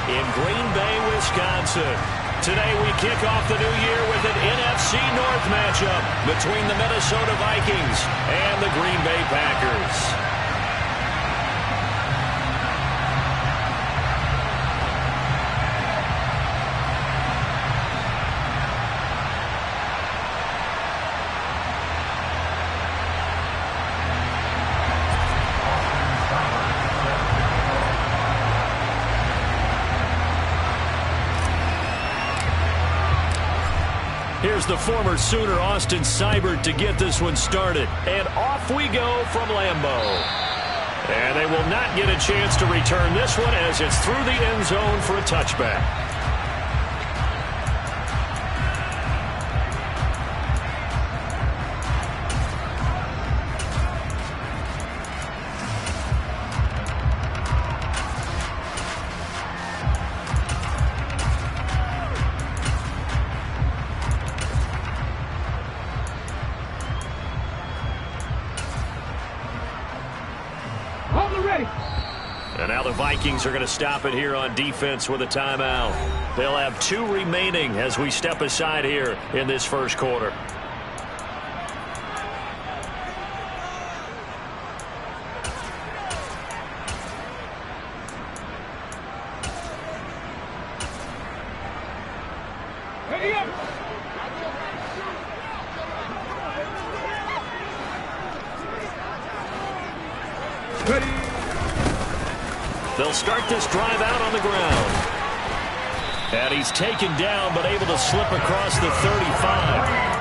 in Green Bay, Wisconsin. Today we kick off the new year with an NFC North matchup between the Minnesota Vikings and the Green Bay Packers. Here's the former Sooner Austin Seibert to get this one started. And off we go from Lambeau. And they will not get a chance to return this one as it's through the end zone for a touchback. And now the Vikings are going to stop it here on defense with a timeout. They'll have 2 remaining as we step aside here in this first quarter. They'll start this drive out on the ground. And he's taken down but able to slip across the 35.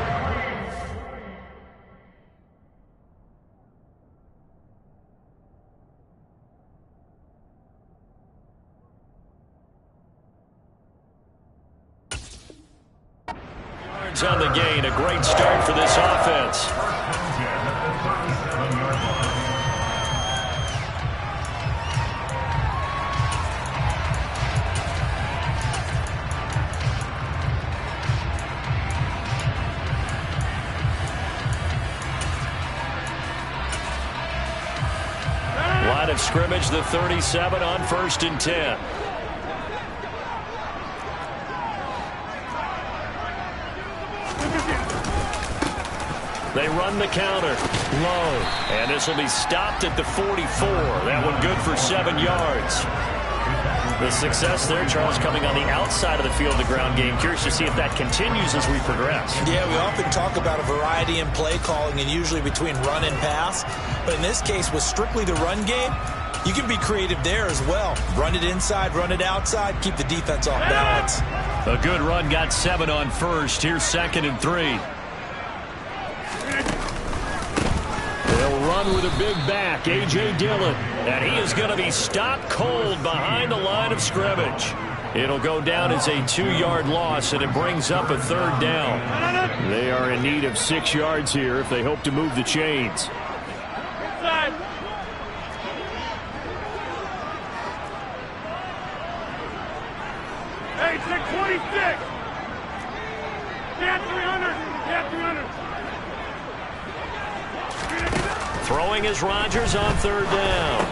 Yards on the gain. A great start for this offense. Line of scrimmage, the 37 on 1st and 10. They run the counter low, and this will be stopped at the 44. That one good for 7 yards. The success there, Charles, coming on the outside of the field, the ground game. Curious to see if that continues as we progress. Yeah, we often talk about a variety in play calling and usually between run and pass. But in this case, with strictly the run game, you can be creative there as well. Run it inside, run it outside, keep the defense off balance. A good run got 7 on 1st. Here's 2nd and 3. They'll run with a big back, A.J. Dillon. And he is going to be stopped cold behind the line of scrimmage. It'll go down as a 2-yard loss, and it brings up a 3rd down. They are in need of 6 yards here if they hope to move the chains. Inside. Hey, 626. Get 300. Get 300. Throwing is Rodgers on 3rd down.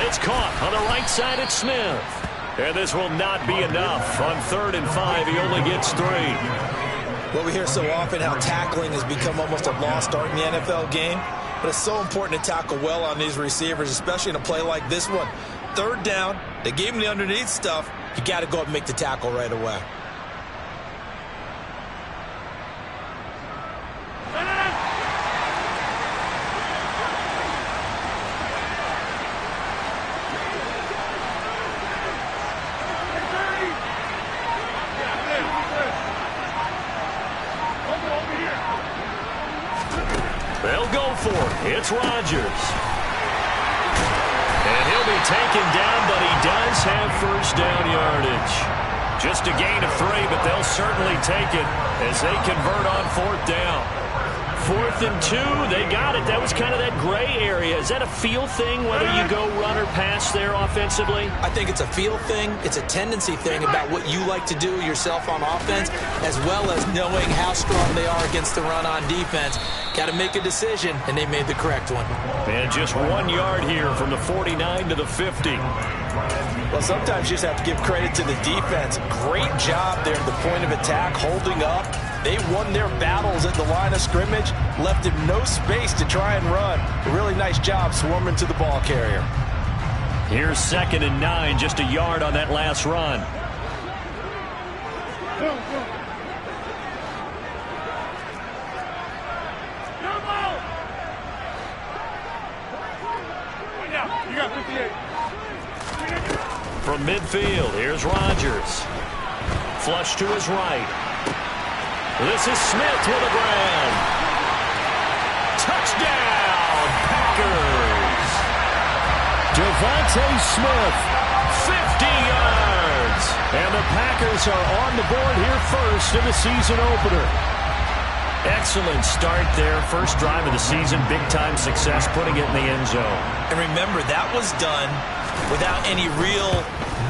It's caught on the right side at Smith. And this will not be enough. On 3rd and 5, he only gets 3. Well, we hear so often how tackling has become almost a lost art in the NFL game. But it's so important to tackle well on these receivers, especially in a play like this one. 3rd down, they gave him the underneath stuff. You got to go up and make the tackle right away. They'll go for it. It's Rodgers. And he'll be taken down, but he does have 1st down yardage. Just a gain of 3, but they'll certainly take it as they convert on 4th down. 4th and 2. They got it. That was kind of that gray area. Is that a feel thing, whether you go run or pass there offensively? I think it's a feel thing. It's a tendency thing about what you like to do yourself on offense, as well as knowing how strong they are against the run on defense. Got to make a decision, and they made the correct one. And just 1 yard here from the 49 to the 50. Well, sometimes you just have to give credit to the defense. Great job there at the point of attack, holding up. They won their battles at the line of scrimmage, left him no space to try and run. A really nice job swarming to the ball carrier. Here's 2nd and 9, just a yard on that last run. You got 58. From midfield, here's Rodgers. Flush to his right. This is Smith with a grab. Touchdown, Packers. Devontae Smith, 50 yards. And the Packers are on the board here first in the season opener. Excellent start there. First drive of the season. Big-time success putting it in the end zone. And remember, that was done without any real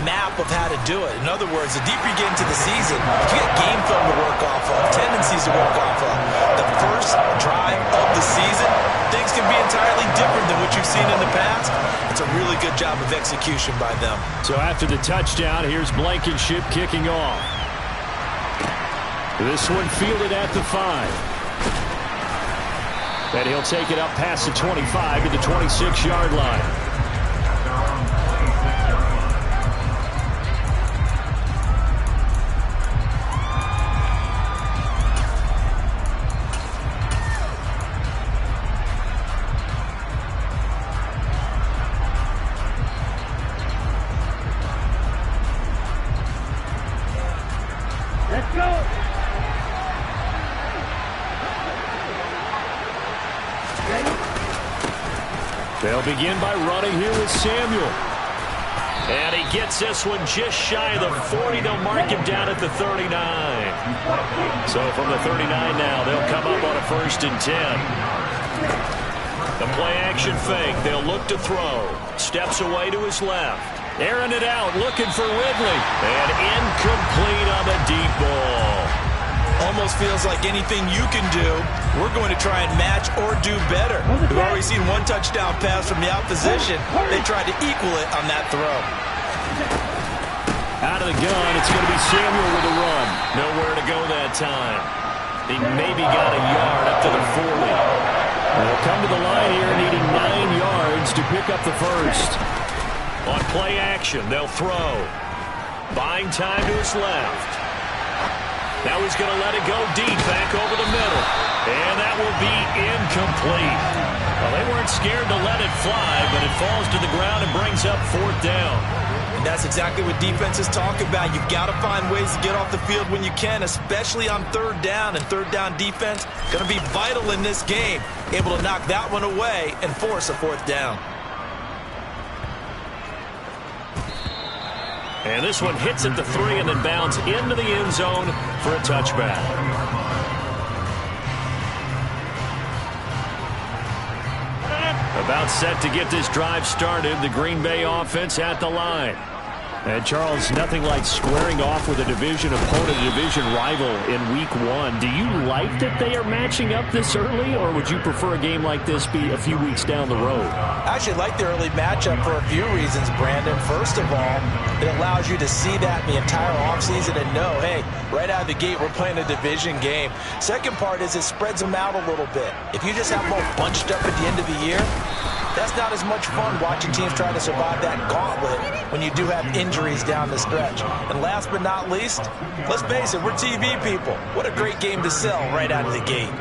map of how to do it. In other words, the deeper you get into the season, you get game film to work off of, tendencies to work off of. The first drive of the season, things can be entirely different than what you've seen in the past. It's a really good job of execution by them. So after the touchdown, here's Blankenship kicking off. This one fielded at the 5. And he'll take it up past the 25 to the 26-yard line. Let's go. They'll begin by running here with Samuel. And he gets this one just shy of the 40. They'll mark him down at the 39. So from the 39 now, they'll come up on a 1st and 10. The play-action fake. They'll look to throw. Steps away to his left. Airing it out, looking for Ridley. And incomplete on the deep ball. Almost feels like anything you can do, we're going to try and match or do better. We've already seen one touchdown pass from the opposition. They tried to equal it on that throw. Out of the gun, it's going to be Samuel with a run. Nowhere to go that time. He maybe got a yard up to the 40. They'll come to the line here needing 9 yards to pick up the first. On play action, they'll throw. Buying time to his left. Now he's going to let it go deep, back over the middle. And that will be incomplete. Well, they weren't scared to let it fly, but it falls to the ground and brings up 4th down. And that's exactly what defenses talk about. You've got to find ways to get off the field when you can, especially on 3rd down. And 3rd down defense going to be vital in this game. Able to knock that one away and force a 4th down. And this one hits at the 3 and then bounds into the end zone for a touchback. About set to get this drive started. The Green Bay offense at the line. And Charles, nothing like squaring off with a division opponent, a division rival in week 1. Do you like that they are matching up this early, or would you prefer a game like this be a few weeks down the road? I actually like the early matchup for a few reasons, Brandon. First of all, it allows you to see that the entire offseason and know, hey, right out of the gate, we're playing a division game. Second part is it spreads them out a little bit. If you just have them all bunched up at the end of the year, that's not as much fun watching teams try to survive that gauntlet when you do have injuries down the stretch. And last but not least, let's face it, we're TV people. What a great game to sell right out of the gate.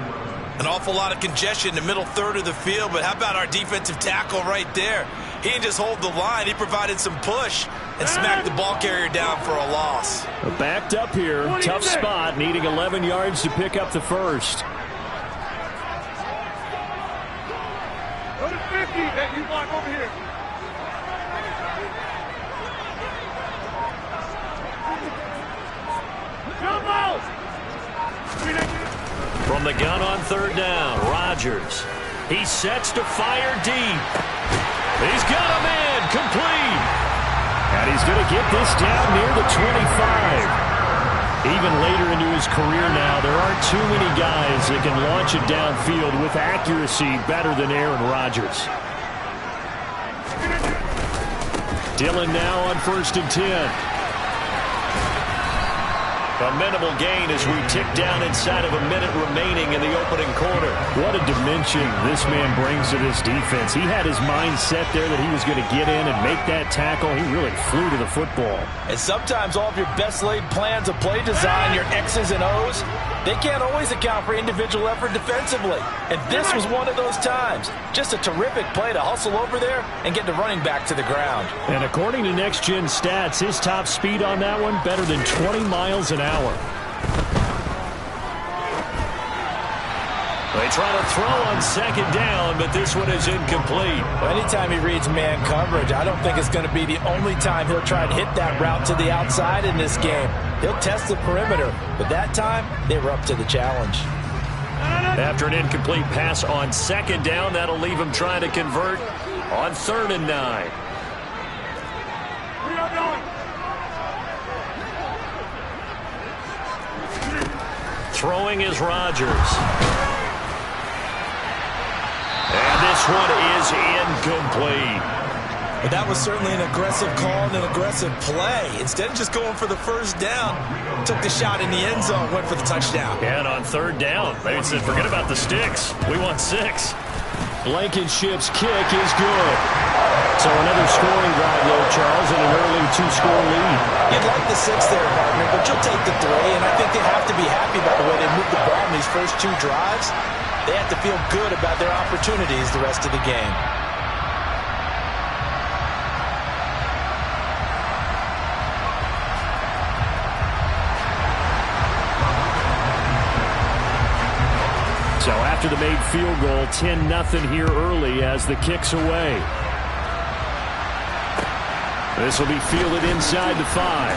An awful lot of congestion in the middle third of the field, but how about our defensive tackle right there? He didn't just hold the line, he provided some push and smacked the ball carrier down for a loss. Backed up here, tough spot, needing 11 yards to pick up the first. Go to 50. Hey, you block over here. Jump out. From the gun on third down, Rodgers. He sets to fire deep. He's got a man complete. And he's going to get this down near the 25. Even later into his career now, there aren't too many guys that can launch it downfield with accuracy better than Aaron Rodgers. Dillon now on 1st and 10. A minimal gain as we tick down inside of a minute remaining in the opening quarter. What a dimension this man brings to this defense. He had his mind set there that he was going to get in and make that tackle. He really flew to the football. And sometimes all of your best laid plans of play design, your X's and O's, they can't always account for individual effort defensively. And this was one of those times. Just a terrific play to hustle over there and get the running back to the ground. And according to Next Gen Stats, his top speed on that one better than 20 miles an hour. They try to throw on 2nd down, but this one is incomplete. Well, anytime he reads man coverage, I don't think it's going to be the only time he'll try to hit that route to the outside in this game. He'll test the perimeter, but that time they were up to the challenge. After an incomplete pass on 2nd down, that'll leave him trying to convert on 3rd and 9. Throwing is Rodgers. And this one is incomplete. But that was certainly an aggressive call and an aggressive play. Instead of just going for the 1st down, took the shot in the end zone, went for the touchdown. And on 3rd down, they said, forget about the sticks. We want 6. Blankenship's kick is good. So another scoring drive there, Charles, and an early 2-score lead. You'd like the 6 there, partner, but you'll take the 3, and I think they have to be happy about the way they moved the ball in these first 2 drives. They have to feel good about their opportunities the rest of the game. So after the made field goal, 10-0 here early as the kick's away. This will be fielded inside the 5.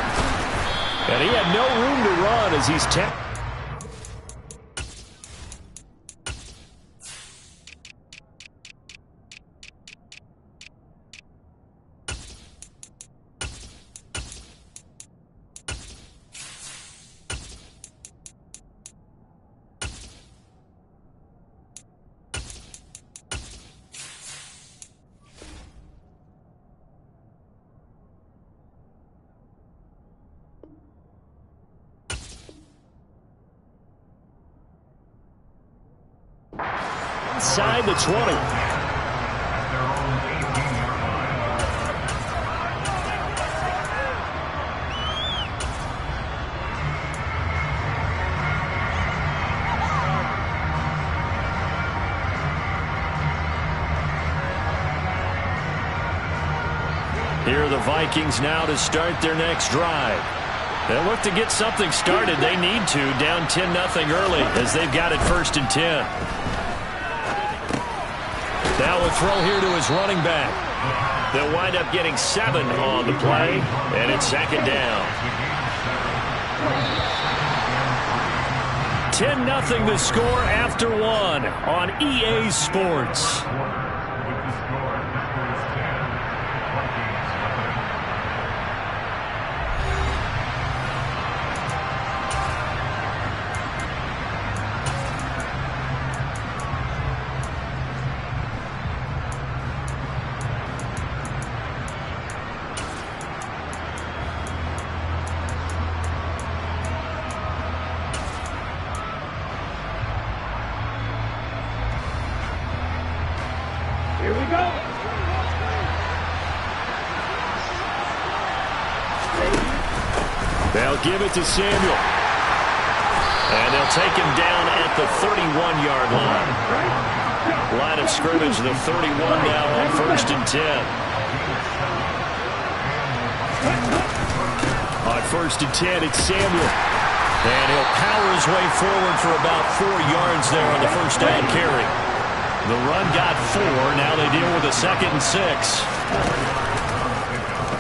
And he had no room to run as he's tapped. Inside the 20. Here are the Vikings now to start their next drive. They'll look to get something started. They need to, down 10-0 early as they've got it 1st and 10. Now a throw here to his running back. They'll wind up getting 7 on the play, and it's 2nd down. 10-0 the score after 1 on EA Sports. Here we go. They'll give it to Samuel. And they'll take him down at the 31-yard line. Line of scrimmage, the 31 now on 1st and 10. On 1st and 10, it's Samuel. And he'll power his way forward for about 4 yards there on the 1st down carry. The run got 4. Now they deal with a 2nd and 6.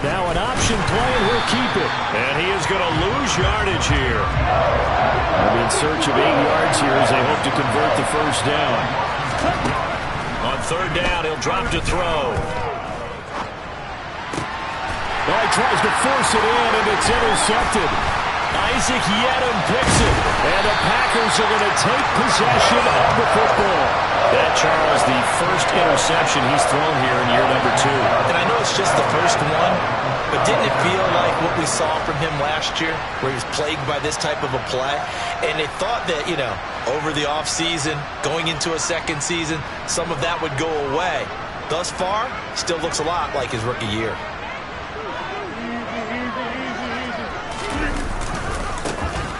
Now an option play, and he'll keep it. And he is going to lose yardage here. They'll be in search of 8 yards here as they hope to convert the first down. On third down, he'll drop to throw. Well, he tries to force it in, and it's intercepted. Isaac Yiadom picks it, and the Packers are going to take possession of the football. That, Charles, the first interception he's thrown here in year number 2. And I know it's just the first one, but didn't it feel like what we saw from him last year, where he was plagued by this type of a play? And they thought that, you know, over the offseason, going into a second season, some of that would go away. Thus far, still looks a lot like his rookie year.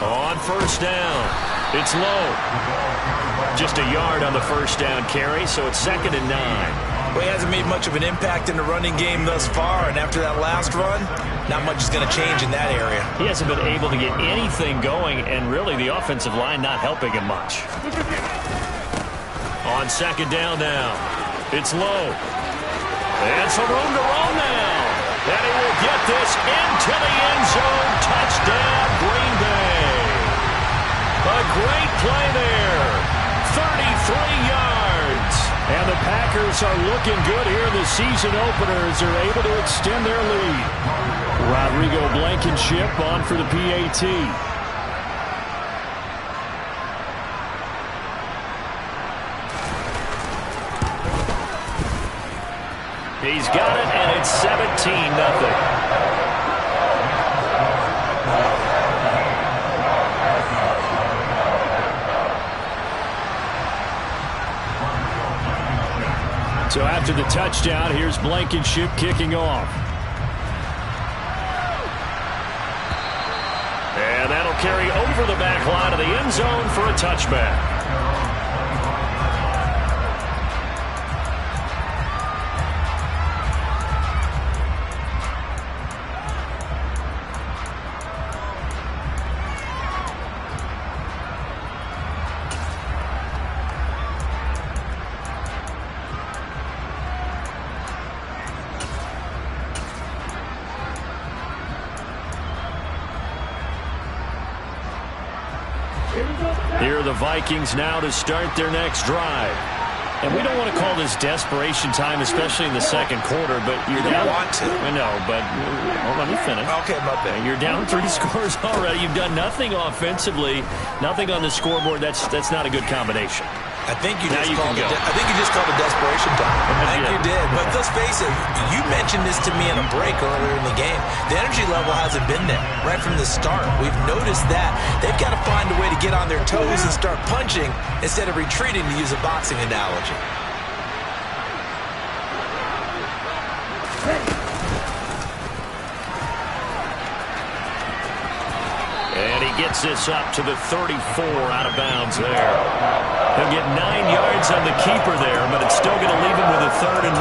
On first down, it's low. Just a yard on the first down carry, so it's 2nd and 9. Well, he hasn't made much of an impact in the running game thus far, and after that last run, not much is going to change in that area. He hasn't been able to get anything going, and really the offensive line not helping him much. On 2nd down now, it's low. And some room to roll now. And he will get this into the end zone. Touchdown, Green Bay. A great play there. 33 yards. And the Packers are looking good here in the season opener as they're able to extend their lead. Rodrigo Blankenship on for the PAT. He's got it, and it's 17-0. So after the touchdown, here's Blankenship kicking off. And that'll carry over the back line of the end zone for a touchback. Here are the Vikings now to start their next drive. And we don't want to call this desperation time, especially in the second quarter, but you're down. Want to. I know, but let me finish. Okay, my bad. You're down 3 scores already. You've done nothing offensively, nothing on the scoreboard. That's not a good combination. I think you just called it desperation time. I think you did. But let's face it, you mentioned this to me in a break earlier in the game. The energy level hasn't been there right from the start. We've noticed that. They've got to find a way to get on their toes and start punching instead of retreating, to use a boxing analogy. And he gets this up to the 34 out of bounds there. He'll get 9 yards on the keeper there, but it's still going to leave him with a 3rd and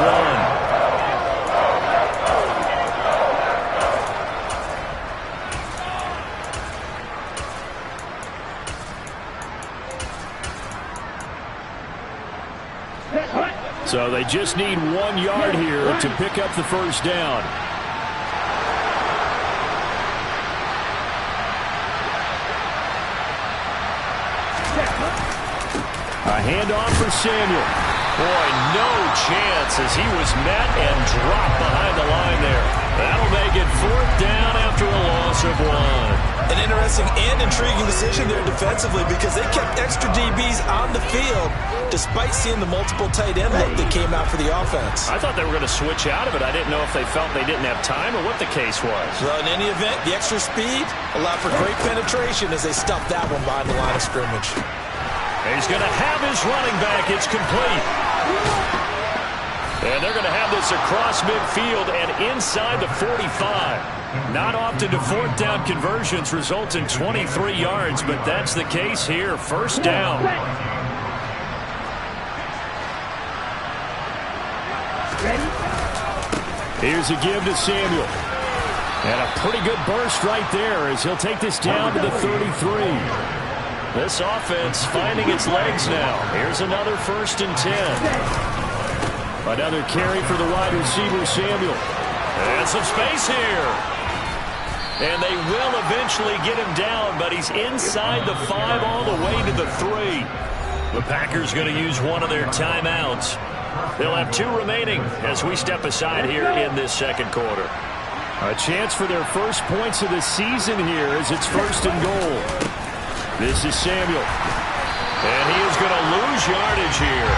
1. So they just need 1 yard here to pick up the first down. A handoff for Samuel. Boy, no chance as he was met and dropped behind the line there. That'll make it 4th down after a loss of 1. An interesting and intriguing decision there defensively, because they kept extra DBs on the field despite seeing the multiple tight end look that came out for the offense. I thought they were going to switch out of it. I didn't know if they felt they didn't have time or what the case was. Well, in any event, the extra speed allowed for great penetration as they stuffed that one behind the line of scrimmage. He's going to have his running back. It's complete. And they're going to have this across midfield and inside the 45. Not often do 4th down conversions result in 23 yards, but that's the case here. First down. Here's a give to Samuel. And a pretty good burst right there as he'll take this down to the 33. This offense finding its legs now. Here's another 1st and 10. Another carry for the wide receiver, Samuel. And some space here. And they will eventually get him down, but he's inside the 5 all the way to the 3. The Packers going to use one of their timeouts. They'll have 2 remaining as we step aside here in this second quarter. A chance for their first points of the season here as it's 1st and goal. This is Samuel. And he is going to lose yardage here.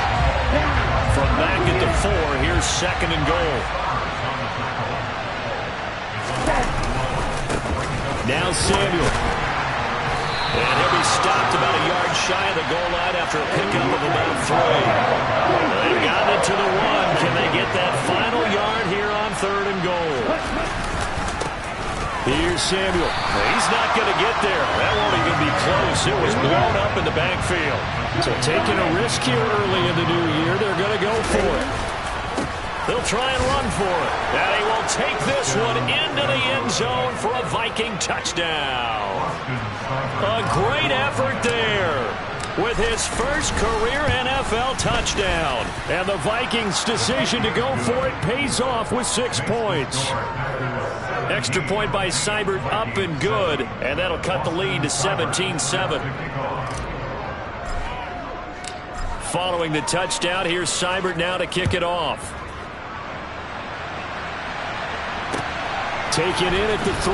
From back at the 4, here's 2nd and goal. Now Samuel. And he'll be stopped about a yard shy of the goal line after a pickup of about 3. They've gotten it to the 1. Can they get that final yard here on 3rd and goal? Here's Samuel. He's not going to get there. That won't even be close. It was blown up in the backfield. So taking a risk here early in the new year, they're going to go for it. They'll try and run for it. And he will take this one into the end zone for a Viking touchdown. A great effort there with his first career NFL touchdown. And the Vikings' decision to go for it pays off with 6 points. Extra point by Seibert up and good. And that'll cut the lead to 17-7. Following the touchdown, here's Seibert now to kick it off. Taken in at the 3.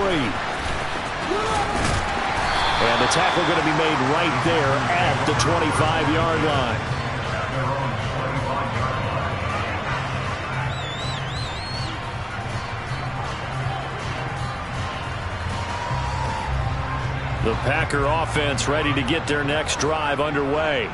And the tackle going to be made right there at the 25-yard line. The Packer offense ready to get their next drive underway.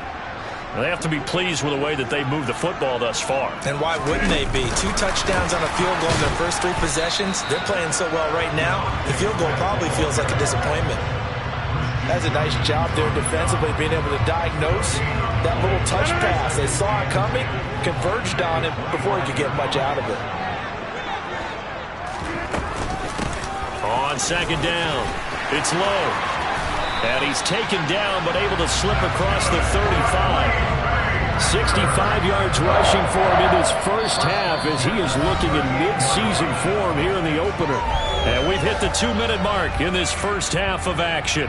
They have to be pleased with the way that they've moved the football thus far. And why wouldn't they be? 2 touchdowns on a field goal in their first 3 possessions. They're playing so well right now, the field goal probably feels like a disappointment. That's a nice job there defensively, being able to diagnose that little touch pass. They saw it coming, converged on it before he could get much out of it. On 2nd down, it's low. And he's taken down, but able to slip across the 35. 65 yards rushing for him in this first half as he is looking in mid-season form here in the opener. And we've hit the 2-minute mark in this first half of action.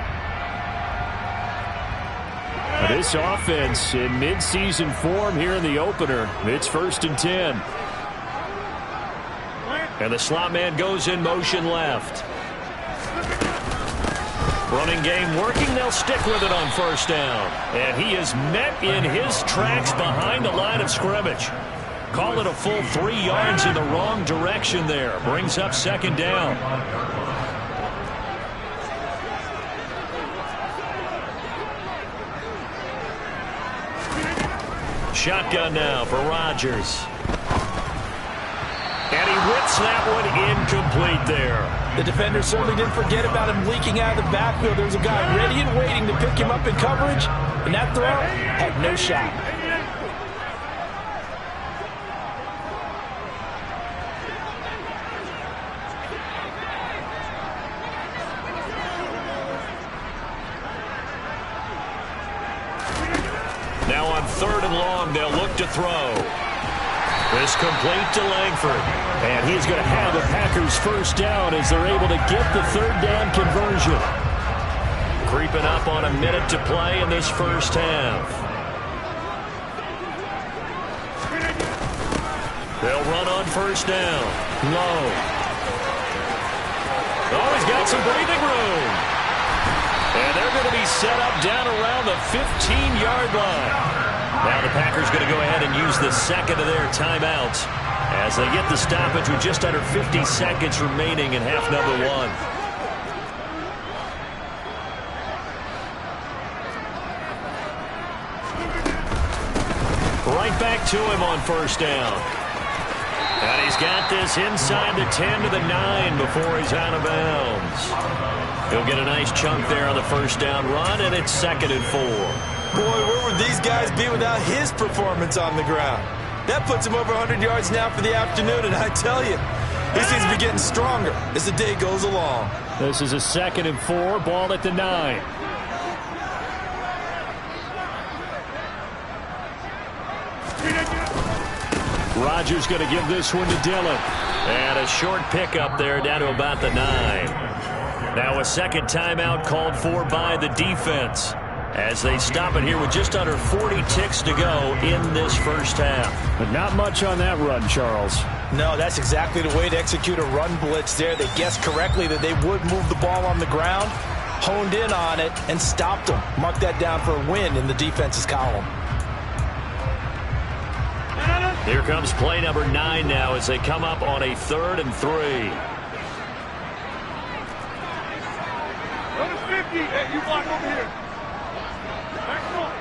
This offense in mid-season form here in the opener. It's 1st and 10. And the slot man goes in motion left. Running game working. They'll stick with it on 1st down. And he is met in his tracks behind the line of scrimmage. Call it a full 3 yards in the wrong direction there. Brings up 2nd down. Shotgun now for Rodgers. And he whips that one incomplete there. The defender certainly didn't forget about him leaking out of the backfield. There was a guy ready and waiting to pick him up in coverage, and that throw had no shot. Now on 3rd and long, they'll look to throw. This complete to Langford. And he's going to have the Packers 1st down as they're able to get the 3rd down conversion. Creeping up on a minute to play in this first half. They'll run on 1st down. Low. Oh, he's got some breathing room. And they're going to be set up down around the 15-yard line. Now the Packers going to go ahead and use the 2nd of their timeouts as they get the stoppage with just under 50 seconds remaining in half number 1. Right back to him on 1st down. And he's got this inside the 10 to the 9 before he's out of bounds. He'll get a nice chunk there on the 1st down run, and it's 2nd and 4. Boy, where would these guys be without his performance on the ground? That puts him over 100 yards now for the afternoon, and I tell you, he seems to be getting stronger as the day goes along. This is a 2nd and 4, ball at the 9. Rodgers going to give this one to Dillon. And a short pickup there down to about the 9. Now a second timeout called for by the defense as they stop it here with just under 40 ticks to go in this first half. But not much on that run, Charles. No, that's exactly the way to execute a run blitz there. They guessed correctly that they would move the ball on the ground, honed in on it, and stopped them. Mark that down for a win in the defense's column. Here comes play number 9 now as they come up on a 3rd and 3. Go to 50. Hey, you block over here. Back on.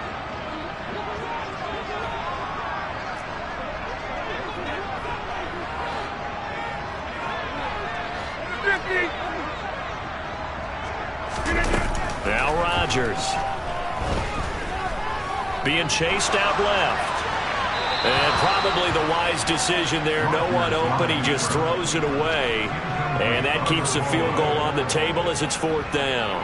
50. Now Rodgers being chased out left. And probably the wise decision there. No one open. He just throws it away. And that keeps the field goal on the table as it's 4th down.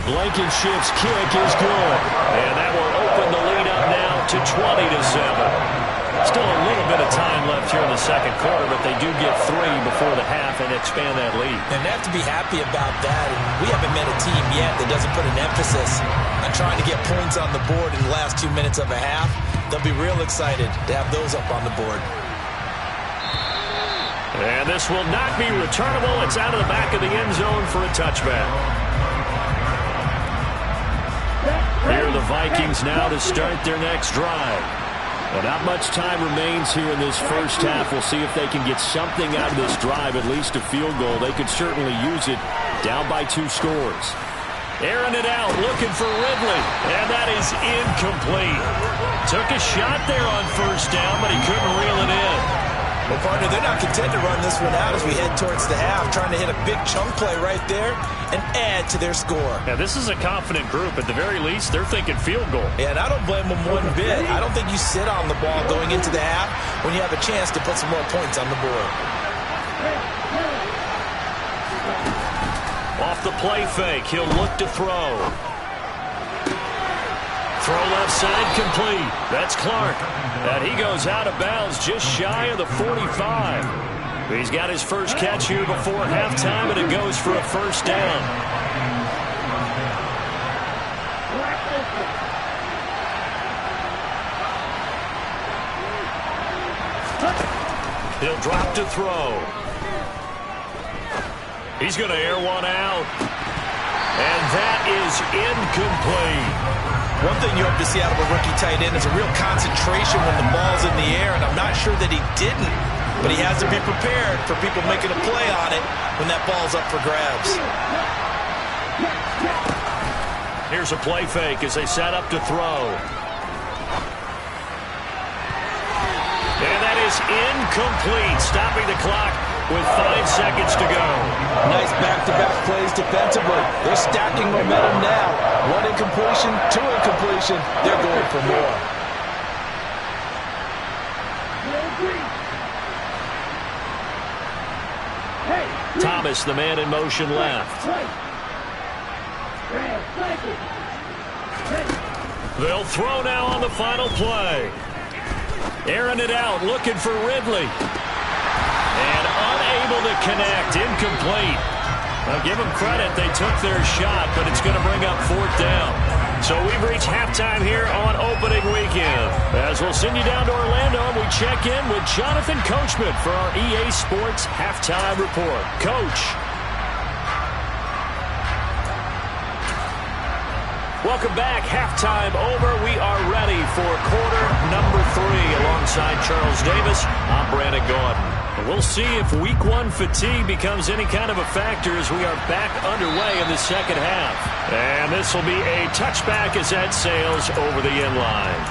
Blankenship's kick is good. And that will open the lead up now to 20-7. Still a little bit of time left here in the second quarter, but they do get 3 before the half and expand that lead. And they have to be happy about that. And we haven't met a team yet that doesn't put an emphasis on trying to get points on the board in the last 2 minutes of a half. They'll be real excited to have those up on the board. And this will not be returnable. It's out of the back of the end zone for a touchback. Here are the Vikings now to start their next drive. Well, not much time remains here in this first half. We'll see if they can get something out of this drive, at least a field goal. They could certainly use it down by 2 scores. Airing it out, looking for Ridley, and that is incomplete. Took a shot there on 1st down, but he couldn't reel it in. Well, partner, they're not content to run this one out as we head towards the half, trying to hit a big chunk play right there and add to their score. Now, this is a confident group. At the very least, they're thinking field goal. Yeah, and I don't blame them one bit. I don't think you sit on the ball going into the half when you have a chance to put some more points on the board. Off the play fake, he'll look to throw. Throw left side complete. That's Clark. And he goes out of bounds just shy of the 45. He's got his first catch here before halftime, and it goes for a 1st down. He'll drop to throw. He's going to air one out. And that is incomplete. One thing you hope to see out of a rookie tight end is a real concentration when the ball's in the air, and I'm not sure that he didn't, but he has to be prepared for people making a play on it when that ball's up for grabs. Here's a play fake as they set up to throw. And that is incomplete, stopping the clock with 5 seconds to go. Nice back-to-back plays defensively. They're stacking momentum now. 1 incompletion, 2 incompletion. They're going for more. Thomas, the man in motion left. They'll throw now on the final play. Airing it out, looking for Ridley. And unable to connect, incomplete. Now give them credit, they took their shot, but it's going to bring up 4th down. So we've reached halftime here on opening weekend. As we'll send you down to Orlando, and we check in with Jonathan Coachman for our EA Sports Halftime Report. Coach. Welcome back. Halftime over. We are ready for quarter number 3 alongside Charles Davis. I'm Brandon Gaudin. We'll see if week 1 fatigue becomes any kind of a factor as we are back underway in the second half. And this will be a touchback as that sails over the end line.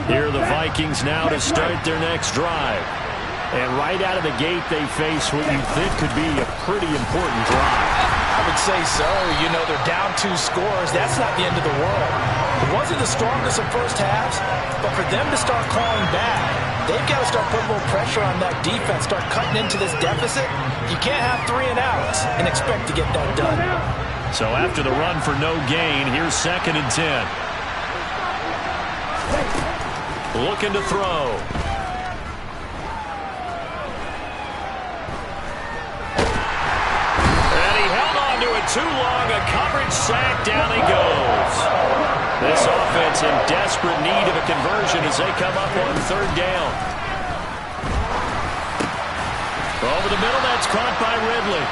Here are the Vikings now to start their next drive. And right out of the gate, they face what you think could be a pretty important drive. I would say so. You know, they're down 2 scores. That's not the end of the world. It wasn't the strongest of first halves, but for them to start clawing back, They've got to start putting a little pressure on that defense, start cutting into this deficit. You can't have 3 and outs and expect to get that done. So after the run for no gain, here's 2nd and 10. Looking to throw. And he held on to it too long. A coverage sack. Down he goes. This offense in desperate need of a conversion as they come up on 3rd down. Over the middle, that's caught by Ridley.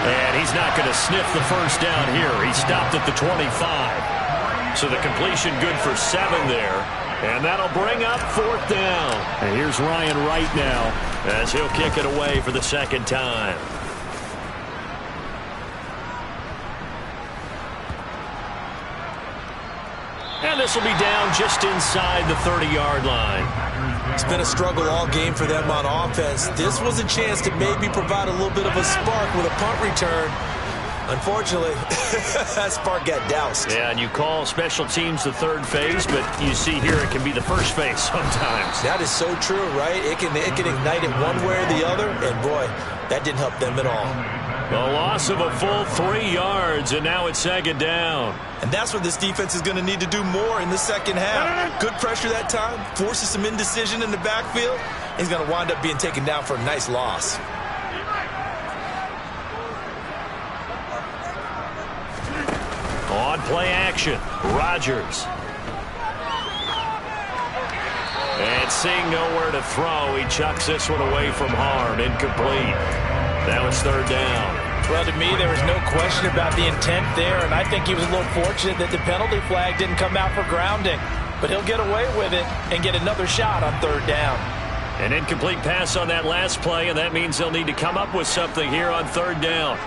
And he's not going to sniff the first down here. He stopped at the 25. So the completion good for 7 there. And that'll bring up 4th down. And here's Ryan Wright now as he'll kick it away for the 2nd time. And this will be down just inside the 30-yard line. It's been a struggle all game for them on offense. This was a chance to maybe provide a little bit of a spark with a punt return. Unfortunately, that spark got doused. Yeah, and you call special teams the 3rd phase, but you see here it can be the 1st phase sometimes. That is so true, right? It can ignite it one way or the other, and boy, that didn't help them at all. A loss of a full 3 yards, and now it's 2nd down. And that's what this defense is going to need to do more in the 2nd half. Good pressure that time, forces some indecision in the backfield. He's going to wind up being taken down for a nice loss. On play action, Rodgers. And seeing nowhere to throw, he chucks this one away from harm, incomplete. Now it's 3rd down. Well, to me, there was no question about the intent there, and I think he was a little fortunate that the penalty flag didn't come out for grounding. But he'll get away with it and get another shot on 3rd down. An incomplete pass on that last play, and that means they'll need to come up with something here on 3rd down.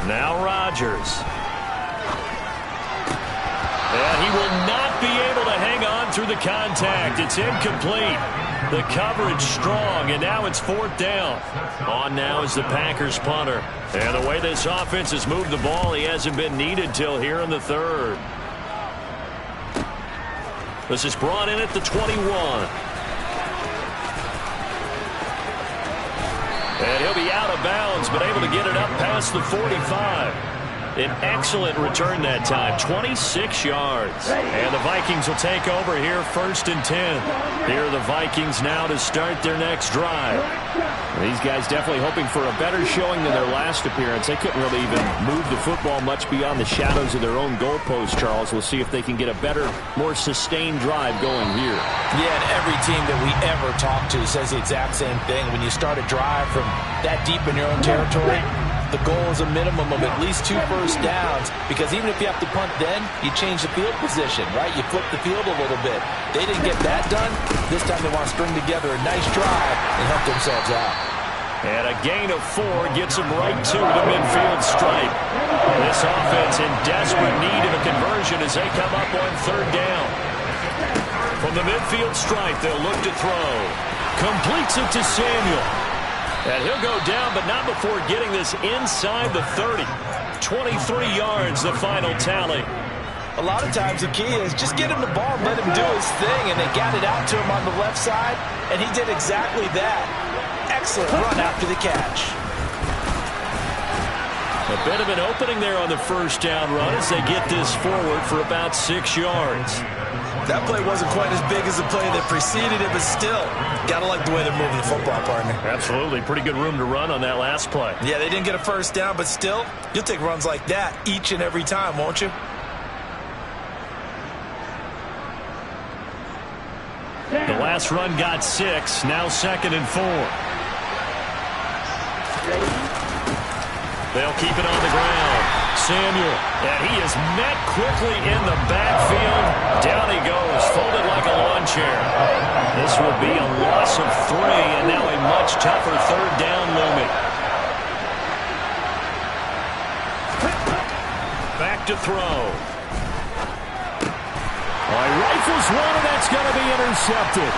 Now Rodgers. And he will not be able to hang on through the contact. It's incomplete. The coverage strong, and now it's 4th down. On now is the Packers punter. And the way this offense has moved the ball, he hasn't been needed till here in the 3rd. This is brought in at the 21. And he'll be out of bounds, but able to get it up past the 45. An excellent return that time, 26 yards. And the Vikings will take over here, 1st and 10. Here are the Vikings now to start their next drive. These guys definitely hoping for a better showing than their last appearance. They couldn't really even move the football much beyond the shadows of their own goalpost, Charles. We'll see if they can get a better, more sustained drive going here. Yeah, and every team that we ever talk to says the exact same thing. When you start a drive from that deep in your own territory, the goal is a minimum of at least 2 first downs, because even if you have to punt then, you change the field position, right? You flip the field a little bit. They didn't get that done. This time they want to string together a nice drive and help themselves out. And a gain of 4 gets them right to the midfield stripe. This offense in desperate need of a conversion as they come up on 3rd down. From the midfield stripe, they'll look to throw. Completes it to Samuel. And he'll go down, but not before getting this inside the 30. 23 yards, the final tally. A lot of times the key is just get him the ball and let him do his thing, and they got it out to him on the left side, and he did exactly that. Excellent run after the catch. A bit of an opening there on the 1st down run as they get this forward for about 6 yards. That play wasn't quite as big as the play that preceded it, but still, gotta like the way they're moving the football, partner. Absolutely. Pretty good room to run on that last play. Yeah, they didn't get a 1st down, but still, you'll take runs like that each and every time, won't you? The last run got 6, now 2nd and 4. They'll keep it on the ground. Samuel, and he is met quickly in the backfield. Down he goes, folded like a lawn chair. This will be a loss of 3, and now a much tougher 3rd down looming. Back to throw. Rifles one, and that's going to be intercepted.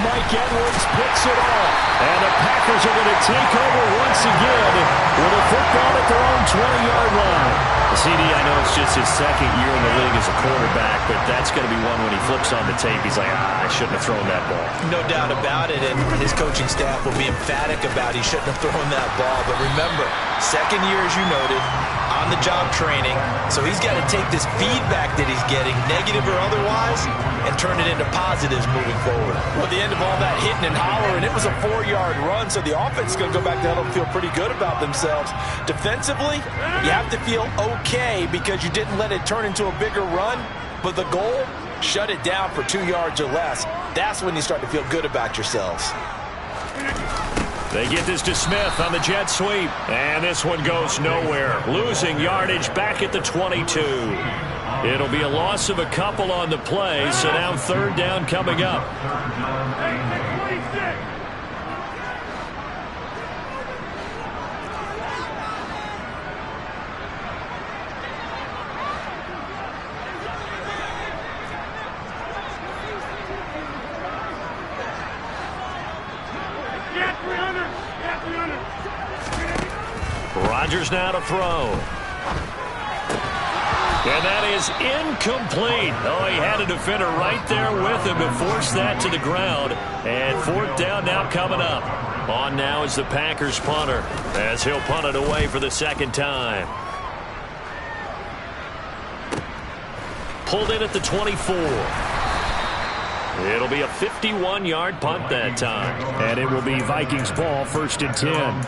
Mike Edwards picks it off. And the Packers are going to take over once again with a football at their own 20-yard line. CD, I know it's just his second year in the league as a quarterback, but that's going to be one when he flips on the tape. He's like, I shouldn't have thrown that ball. No doubt about it, and his coaching staff will be emphatic about he shouldn't have thrown that ball. But remember, second year, as you noted, on-the-job training, so he's got to take this feedback that he's getting, negative or otherwise, and turn it into positives moving forward. Well, at the end of all that hitting and hollering, it was a 4-yard run, so the offense is going to go back to and feel pretty good about themselves. Defensively, you have to feel okay because you didn't let it turn into a bigger run, but the goal, shut it down for 2 yards or less. That's when you start to feel good about yourselves. They get this to Smith on the jet sweep, and this one goes nowhere. Losing yardage back at the 22. It'll be a loss of a couple on the play, so now third down coming up. Rodgers now to throw. And that is incomplete. Oh, he had a defender right there with him to force that to the ground. And fourth down now coming up. On now is the Packers punter as he'll punt it away for the second time. Pulled in at the 24. It'll be a 51-yard punt that time. And it will be Vikings ball, 1st and 10.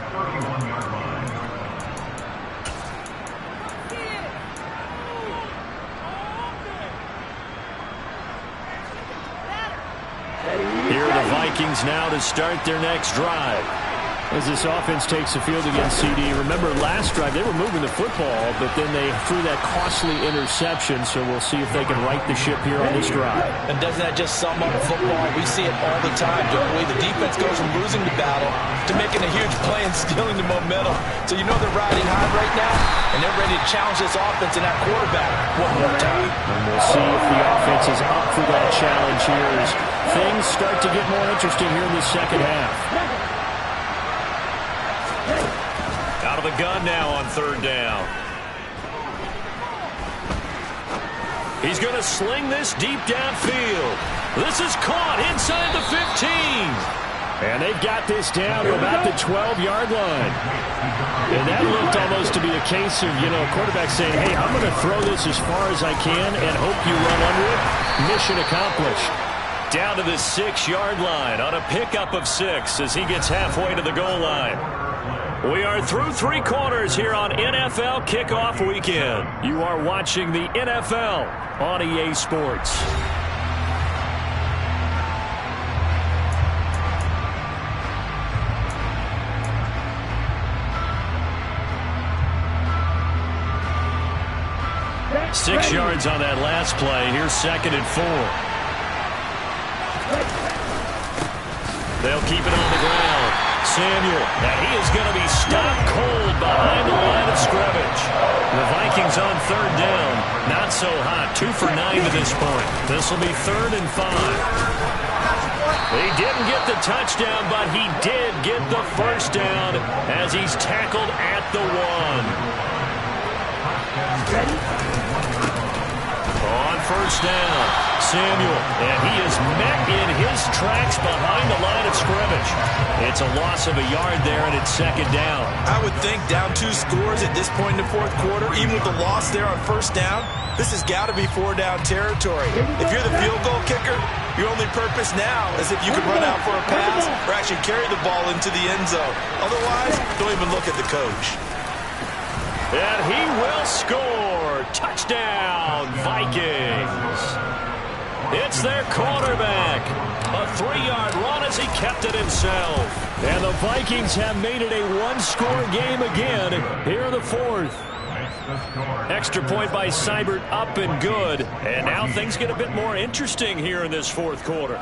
Here are the Vikings now to start their next drive. As this offense takes the field against CD, remember last drive they were moving the football, but then they threw that costly interception, so we'll see if they can right the ship here on this drive. And doesn't that just sum up football? We see it all the time, don't we? The defense goes from losing the battle to making a huge play and stealing the momentum. So you know they're riding high right now, and they're ready to challenge this offense and that quarterback one more time. And we'll see if the offense is up for that challenge here as things start to get more interesting here in the second half. Out of the gun now on third down. He's going to sling this deep downfield. This is caught inside the 15. And they've got this down to about the 12-yard line. And that looked almost to be a case of, quarterback saying, hey, I'm going to throw this as far as I can and hope you run under it. Mission accomplished. Down to the 6-yard line on a pickup of 6 as he gets halfway to the goal line. We are through 3 quarters here on NFL Kickoff Weekend. You are watching the NFL on EA Sports. Six yards on that last play. Here's 2nd and 4. They'll keep it on the ground. Samuel, and he is going to be stopped cold behind the line of scrimmage. The Vikings on third down, not so hot. 2 for 9 to this point. This will be 3rd and 5. He didn't get the touchdown, but he did get the first down as he's tackled at the 1. On first down, Samuel, and he is met in his tracks behind the line of scrimmage. It's a loss of a yard there, and it's 2nd down. I would think down 2 scores at this point in the 4th quarter, even with the loss there on first down, this has got to be 4-down territory. If you're the field goal kicker, your only purpose now is if you can run out for a pass or actually carry the ball into the end zone. Otherwise, don't even look at the coach. And he will score. Touchdown, Vikings. It's their quarterback. A 3-yard run as he kept it himself. And the Vikings have made it a 1-score game again here in the 4th. Extra point by Seibert, up and good. And now things get a bit more interesting here in this 4th quarter.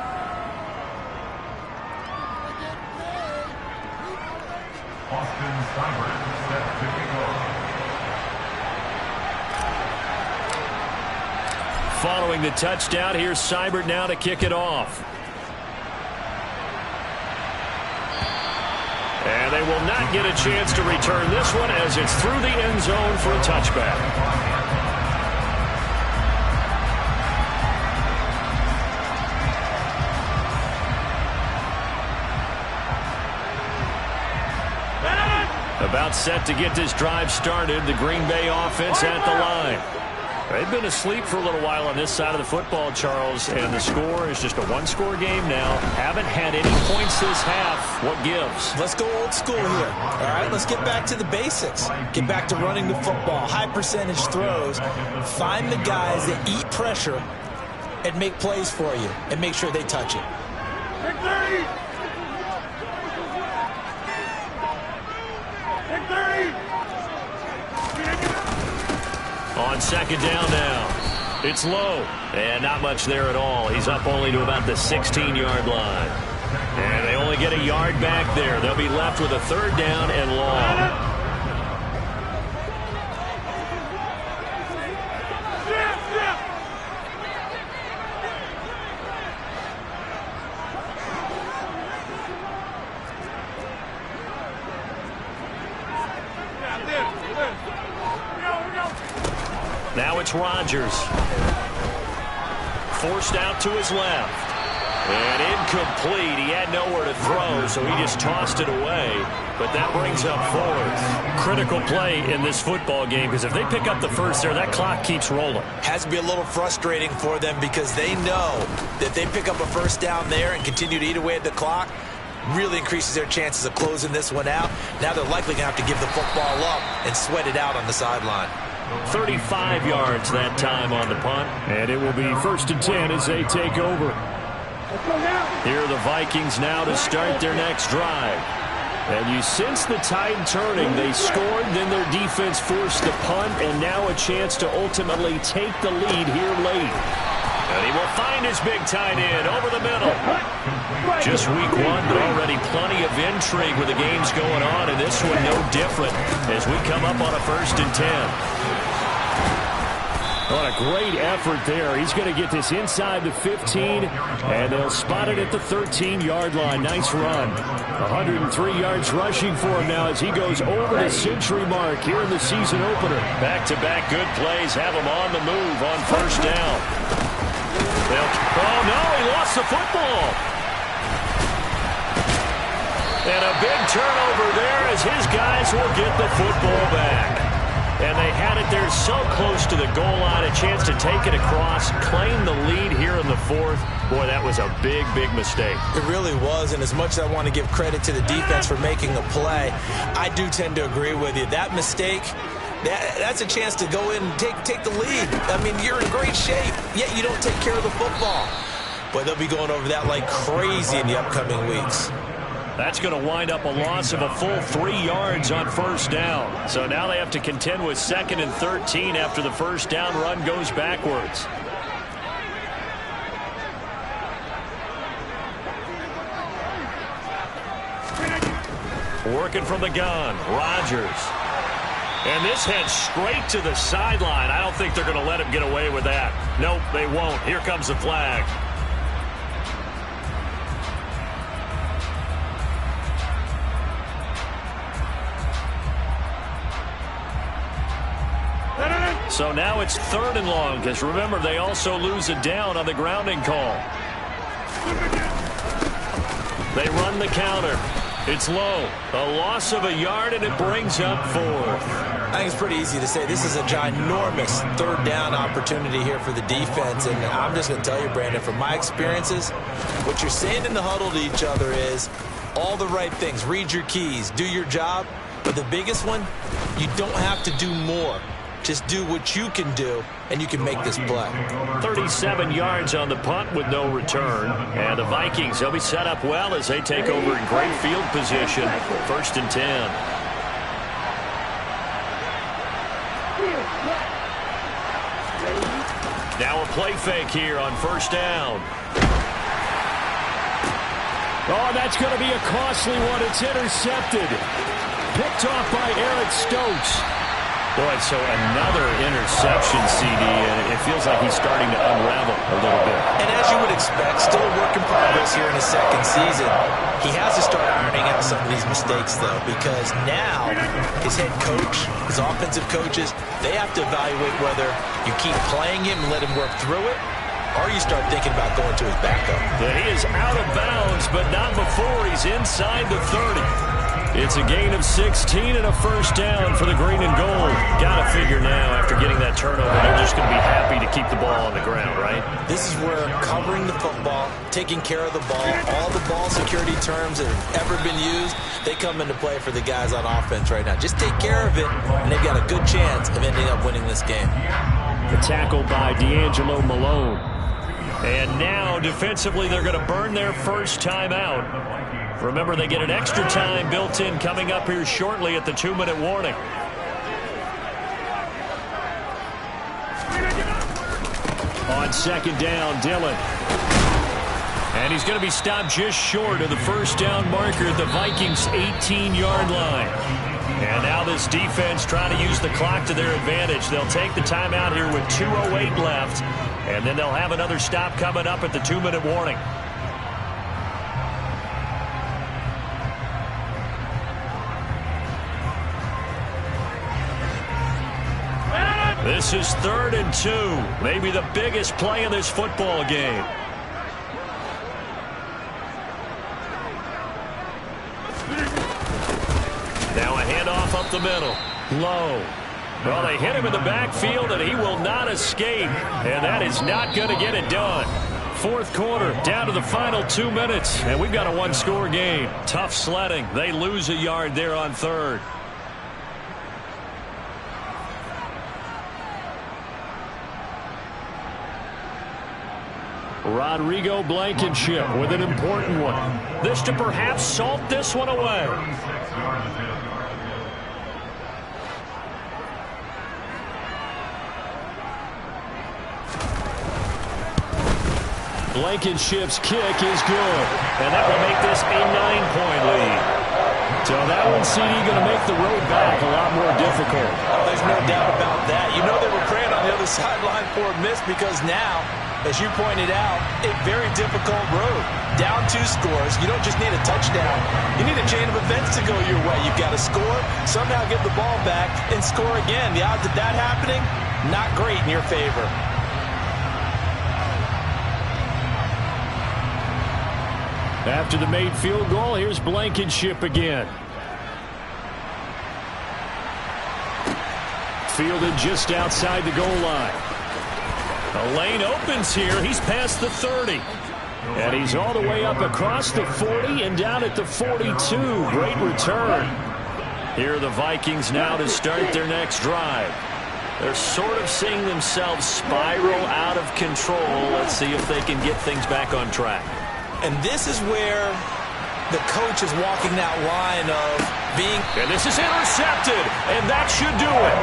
Austin Seibert set to kick off. Following the touchdown, here's Seibert now to kick it off. they will not get a chance to return this one as it's through the end zone for a touchback. About set to get this drive started, the Green Bay offense at the line. They've been asleep for a little while on this side of the football, Charles, and the score is just a one-score game now. Haven't had any points this half. What gives? Let's go old school here. All right, let's get back to the basics. Get back to running the football, high percentage throws. Find the guys that eat pressure and make plays for you and make sure they touch it. On second down now. It's low. And not much there at all. He's up only to about the 16-yard line. And they only get a yard back there. They'll be left with a third down and long. Now it's Rodgers. Forced out to his left. And incomplete. He had nowhere to throw, so he just tossed it away. But that brings up fourth. Critical play in this football game, because if they pick up the first there, that clock keeps rolling. Has to be a little frustrating for them because they know that they pick up a first down there and continue to eat away at the clock, really increases their chances of closing this one out. Now they're likely going to have to give the football up and sweat it out on the sideline. 35 yards that time on the punt. And it will be 1st and 10 as they take over. Here are the Vikings now to start their next drive. And you sense the tide turning. They scored, then their defense forced the punt, and now a chance to ultimately take the lead here late. And he will find his big tight end over the middle. Just week one, but already plenty of intrigue with the games going on, and this one no different as we come up on a 1st and 10. What a great effort there. He's going to get this inside the 15, and they'll spot it at the 13-yard line. Nice run. 103 yards rushing for him now as he goes over the century mark here in the season opener. Back-to-back good plays have him on the move on 1st down. Oh, no, he lost the football. And a big turnover there as his guys will get the football back. And they had it there so close to the goal line, a chance to take it across, claim the lead here in the fourth. Boy, that was a big, big mistake. It really was, and as much as I want to give credit to the defense for making the play, I do tend to agree with you. That mistake, that's a chance to go in and take the lead. I mean, you're in great shape, yet you don't take care of the football. But they'll be going over that like crazy in the upcoming weeks. That's going to wind up a loss of a full 3 yards on 1st down. So now they have to contend with 2nd and 13 after the 1st down run goes backwards. Working from the gun, Rodgers. And this heads straight to the sideline. I don't think they're going to let him get away with that. Nope, they won't. Here comes the flag. So now it's 3rd and long, because remember, they also lose it down on the grounding call. They run the counter. It's low. A loss of a yard, and it brings up 4th. I think it's pretty easy to say this is a ginormous 3rd down opportunity here for the defense. And I'm just going to tell you, Brandon, from my experiences, what you're saying in the huddle to each other is all the right things. Read your keys. Do your job. But the biggest one, you don't have to do more. Just do what you can do, and you can make this play. 37 yards on the punt with no return. And the Vikings, they'll be set up well as they take over in great field position. 1st and 10. Now a play fake here on 1st down. Oh, that's going to be a costly one. It's intercepted. Picked off by Eric Stokes. Boy, so another interception, CD, and it feels like he's starting to unravel a little bit. And as you would expect, still a work in progress here in his second season. He has to start ironing out some of these mistakes, though, because now his head coach, his offensive coaches, they have to evaluate whether you keep playing him and let him work through it, or you start thinking about going to his backup. But he is out of bounds, but not before he's inside the 30. It's a gain of 16 and a first down for the green and gold. Got to figure now, after getting that turnover, they're just going to be happy to keep the ball on the ground, right? This is where covering the football, taking care of the ball, all the ball security terms that have ever been used, they come into play for the guys on offense right now. Just take care of it, and they've got a good chance of ending up winning this game. The tackle by D'Angelo Malone. And now, defensively, they're going to burn their first time out. Remember, they get an extra time built in coming up here shortly at the 2-minute warning. On second down, Dillon. And he's going to be stopped just short of the first down marker at the Vikings' 18-yard line. And now this defense trying to use the clock to their advantage. They'll take the timeout here with 2:08 left, and then they'll have another stop coming up at the 2-minute warning. This is 3rd and 2. Maybe the biggest play in this football game. Now a handoff up the middle. Low. Well, they hit him in the backfield, and he will not escape. And that is not going to get it done. Fourth quarter, down to the final 2 minutes. And we've got a one-score game. Tough sledding. They lose a yard there on 3rd. Rodrigo Blankenship with an important one. This to perhaps salt this one away. Blankenship's kick is good, and that will make this a 9-point lead. So that one, CD, going to make the road back a lot more difficult. Oh, there's no doubt about that. You know they were praying on the other sideline for a miss, because now, as you pointed out, a very difficult road. Down 2 scores. You don't just need a touchdown. You need a chain of events to go your way. You've got to score, somehow get the ball back, and score again. The odds of that happening, not great in your favor. After the made field goal, here's Blankenship again. Fielded just outside the goal line. The lane opens here. He's past the 30. And he's all the way up across the 40 and down at the 42. Great return. Here are the Vikings now to start their next drive. They're sort of seeing themselves spiral out of control. Let's see if they can get things back on track. And this is where the coach is walking that line of being... And this is intercepted, and that should do it.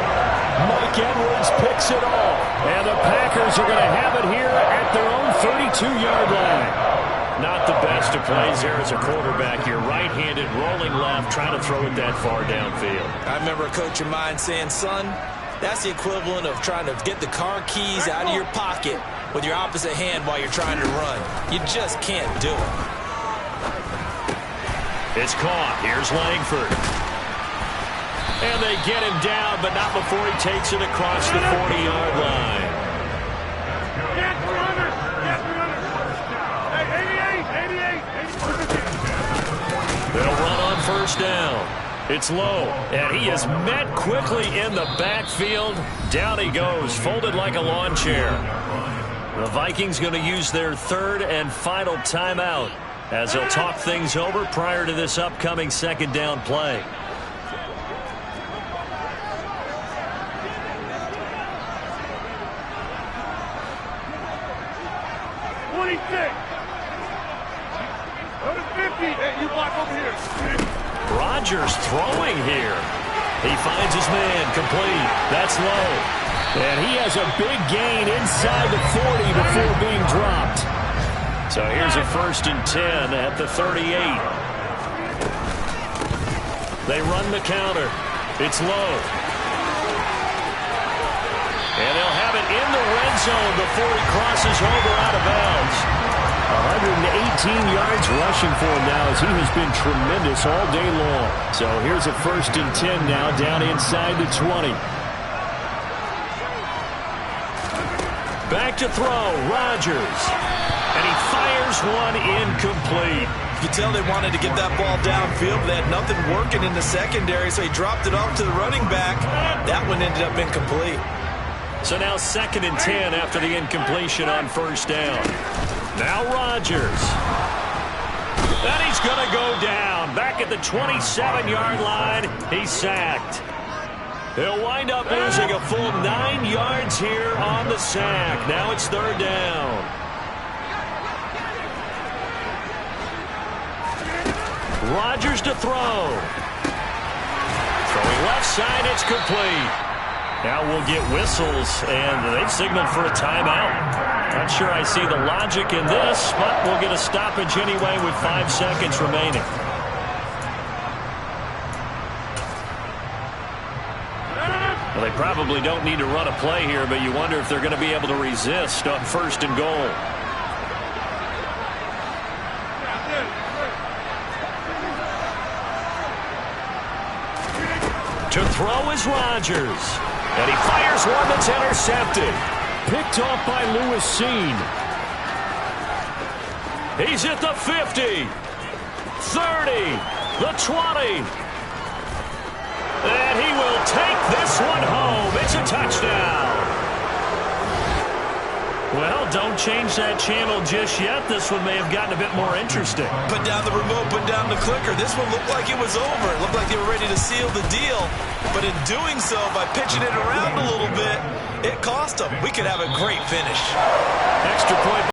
Mike Edwards picks it all, and the Packers are going to have it here at their own 32-yard line. Not the best of plays there as a quarterback. You're right-handed, rolling left, trying to throw it that far downfield. I remember a coach of mine saying, son, that's the equivalent of trying to get the car keys out of your pocket with your opposite hand while you're trying to run. You just can't do it. It's caught. Here's Langford. And they get him down, but not before he takes it across the 40-yard line. Get 300! Get 300! Hey, 88! They'll run on first down. It's low, and he is met quickly in the backfield. Down he goes, folded like a lawn chair. The Vikings going to use their 3rd and final timeout as they'll talk things over prior to this upcoming second down play. Rodgers throwing here. He finds his man, complete. That's low. And he has a big gain inside the 40 before being dropped. So here's a 1st and 10 at the 38. They run the counter. It's low. And they'll have it in the red zone before he crosses over out of bounds. 118 yards rushing for him now as he has been tremendous all day long. So here's a 1st and 10 now down inside the 20. Back to throw, Rodgers. And he fires one incomplete. You can tell they wanted to get that ball downfield. They had nothing working in the secondary, so he dropped it off to the running back. That one ended up incomplete. So now 2nd and 10 after the incompletion on 1st down. Now Rodgers. And he's going to go down. Back at the 27-yard line, he's sacked. He'll wind up losing a full 9 yards here on the sack. Now it's 3rd down. Rodgers to throw. Throwing left side, it's complete. Now we'll get whistles, and they've signaled for a timeout. Not sure I see the logic in this, but we'll get a stoppage anyway with 5 seconds remaining. Well, they probably don't need to run a play here, but you wonder if they're going to be able to resist on 1st and goal. To throw is Rodgers. And he fires one that's intercepted. Picked off by Lewis Cine. He's at the 50. 30. The 20. And he will take this one home. It's a touchdown. Well, don't change that channel just yet. This one may have gotten a bit more interesting. Put down the remote, put down the clicker. This one looked like it was over. It looked like they were ready to seal the deal. But in doing so, by pitching it around a little bit, it cost them. We could have a great finish. Extra point.